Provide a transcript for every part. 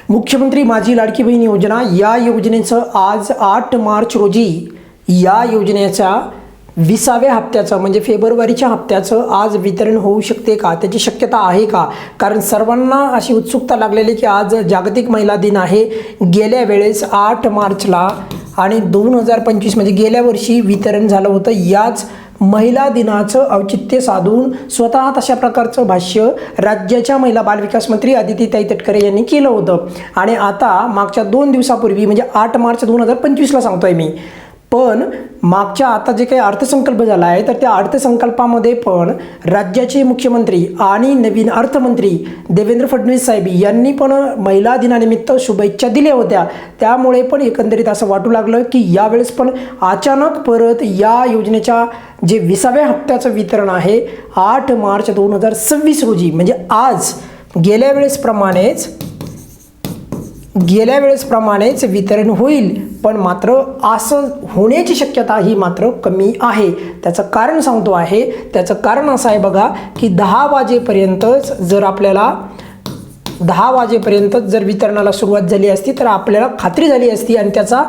मुख्यमंत्री माझी लाडकी बहीण योजना या योजनेचं आज 8 मार्च रोजी या योजनेच्या 20व्या हप्त्याचं म्हणजे फेब्रुवारीच्या हप्त्याचं आज वितरण होऊ शकते का, त्याची शक्यता आहे का? कारण सर्वांना अशी उत्सुकता लागलेली की आज जागतिक महिला दिन आहे. गेल्या वेळेस 8 मार्चला आणि 2025 म्हणजे गेल्या वर्षी वितरण झालं होतं. याच महिला दिनाचं औचित्य साधून स्वतः तशा प्रकारचं भाष्य राज्याच्या महिला बालविकास मंत्री अदितीताई तटकरे यांनी केलं होतं. आणि आता मागच्या 2 दिवसापूर्वी म्हणजे 8 मार्च 2025ला सांगतोय मी, पण मागच्या आता जे काही अर्थसंकल्प झाला आहे तर त्या अर्थसंकल्पामध्ये पण राज्याचे मुख्यमंत्री आणि नवीन अर्थमंत्री देवेंद्र फडणवीस साहेब यांनी पण महिला दिनानिमित्त शुभेच्छा दिल्या होत्या. त्यामुळे पण एकंदरीत असं वाटू लागलं की यावेळेस पण अचानक परत या योजनेच्या जे 20व्या हप्त्याचं वितरण आहे 8 मार्च 2026 रोजी म्हणजे आज गेल्या वेळेसप्रमाणेच वितरण होईल. पण मात्र असं होण्याची शक्यता ही मात्र कमी आहे. त्याचं कारण सांगतो आहे. त्याचं कारण असं आहे बघा की 10 वाजेपर्यंत जर वितरणाला सुरुवात झाली असती तर आपल्याला खात्री झाली असती आणि त्याचा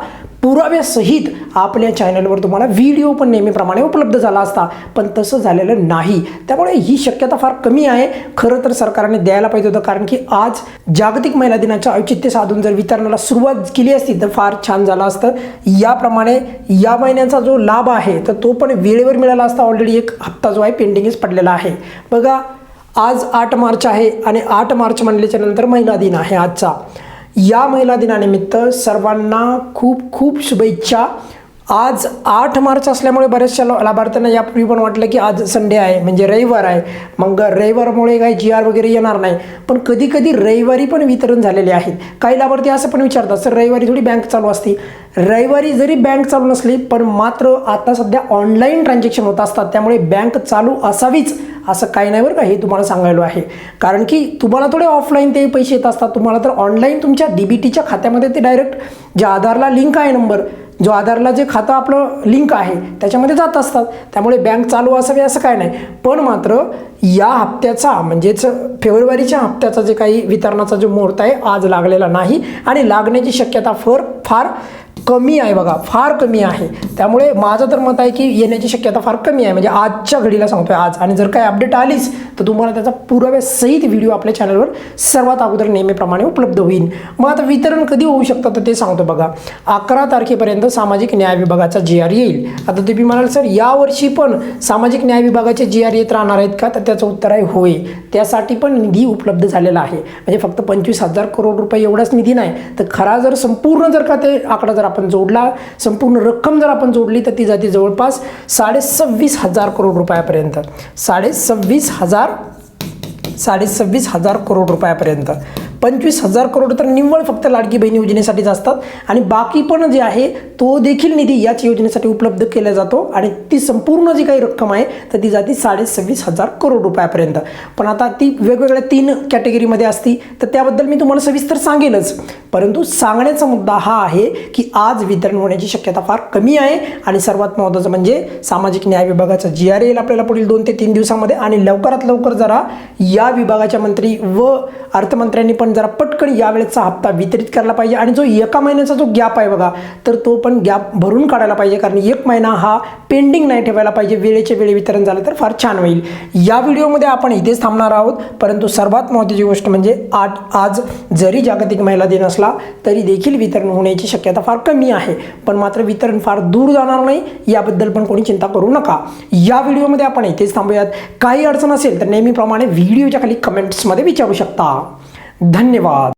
पुराव्यासहित आपल्या चॅनलवर तुम्हाला व्हिडिओ पण नेहमीप्रमाणे उपलब्ध झाला असता. पण तसं झालेलं नाही. त्यामुळे ही शक्यता फार कमी आहे. खरं तर सरकारने द्यायला पाहिजे होतं, कारण की आज जागतिक महिला दिनाचं औचित्य साधून जर वितरणाला सुरुवात केली असती तर फार छान झालं असतं. याप्रमाणे या महिन्याचा जो लाभ आहे तर तो पण वेळेवर मिळाला असता. ऑलरेडी एक हप्ता जो आहे पेंडिंगच पडलेला आहे. बघा आज 8 मार्च आहे आणि 8 मार्च म्हणल्याच्या नंतर महिला दिन आहे आजचा. या महिला दिनानिमित्त सर्वांना खूप खूप शुभेच्छा. आज 8 मार्च असल्यामुळे बऱ्याचशा लाभार्थ्यांना यापूर्वी पण वाटलं की आज संडे आहे म्हणजे रविवार आहे, मग रविवारमुळे काही GR वगैरे येणार नाही. पण कधी कधी रविवारी पण वितरण झालेले आहेत. काही लाभार्थी असं पण विचारतात, सर रविवारी थोडी बँक चालू असते. रविवारी जरी बँक चालू नसली पण मात्र आता सध्या ऑनलाईन ट्रान्झॅक्शन होत असतात. त्यामुळे बँक चालू असावीच असं काही नाही बरं का, हे तुम्हाला सांगायला आहे. कारण की तुम्हाला थोडे ऑफलाईन ते पैसे येत असतात, तुम्हाला तर ऑनलाईन तुमच्या DBTच्या खात्यामध्ये ते डायरेक्ट जे आधारला लिंक आहे नंबर, जो आधारला जे खातं आपलं लिंक आहे त्याच्यामध्ये जात असतात. त्यामुळे बँक चालू असावी असं काय नाही. पण मात्र या हप्त्याचा म्हणजेच फेब्रुवारीच्या हप्त्याचा जे काही वितरणाचा जो मुहूर्त आहे आज लागलेला नाही आणि लागण्याची शक्यता फार कमी आहे बघा, फार कमी आहे. त्यामुळे माझं तर मत आहे की येण्याची शक्यता फार कमी आहे. म्हणजे आजच्या घडीला सांगतोय आज. आणि जर काही अपडेट आलीच तर तुम्हाला त्याचा पुराव्यासहित व्हिडिओ आपल्या चॅनलवर सर्वात अगोदर नेहमीप्रमाणे उपलब्ध होईल. मग आता वितरण कधी होऊ शकतं तर ते सांगतो बघा. 11 तारखेपर्यंत सामाजिक न्याय विभागाचा GR येईल. आता तुम्ही म्हणाल सर यावर्षी पण सामाजिक न्याय विभागाचे GR येत राहणार आहेत का, तर त्याचं उत्तर आहे होय. त्यासाठी पण निधी उपलब्ध झालेला आहे. म्हणजे फक्त 25,000 करोड रुपये एवढाच निधी नाही तर खरा जर संपूर्ण जर का ते आकडा जर आपण जोडला, संपूर्ण रक्कम जर आपण जोडली तर ती जाते जवळपास 26,500 करोड रुपयापर्यंत. 26,500 करोड रुपयापर्यंत. 25,000 करोड तर निव्वळ फक्त लाडकी बहीण योजनेसाठीच असतात आणि बाकी पण जे आहे तो देखील निधी याच योजनेसाठी उपलब्ध केला जातो आणि ती संपूर्ण जी काही रक्कम आहे तर ती जाते 26,500 करोड रुपयापर्यंत. पण आता ती वेगवेगळ्या 3 कॅटेगरीमध्ये असती तर त्याबद्दल मी तुम्हाला सविस्तर सांगेलच. परंतु सांगण्याचा मुद्दा हा आहे की आज वितरण होण्याची शक्यता फार कमी आहे. आणि सर्वात महत्त्वाचं म्हणजे सामाजिक न्याय विभागाचा GR येईल आपल्याला पुढील 2 ते 3 दिवसामध्ये. आणि लवकरात लवकर जरा या विभागाच्या मंत्री व अर्थमंत्र्यांनी पण जरा पटकन यावेळेचा हप्ता वितरित करायला पाहिजे. आणि जो 1 महिन्याचा जो गॅप आहे बघा तर तो पण गॅप भरून काढायला पाहिजे. कारण 1 महिना हा पेंडिंग नाही ठेवायला पाहिजे. वेळेच्या वेळी वितरण झालं तर फार छान होईल. या व्हिडिओमध्ये आपण इथेच थांबणार आहोत. परंतु सर्वात महत्त्वाची गोष्ट म्हणजे आज जरी जागतिक महिला दिन असला तरी देखील वितरण होण्याची शक्यता फार कमी आहे. पण मात्र वितरण फार दूर जाणार नाही याबद्दल पण कोणी चिंता करू नका. या व्हिडिओमध्ये आपण इथेच थांबूयात. काही अडचण असेल तर नेहमीप्रमाणे व्हिडिओच्या खाली कमेंट्समध्ये विचारू शकता. धन्यवाद.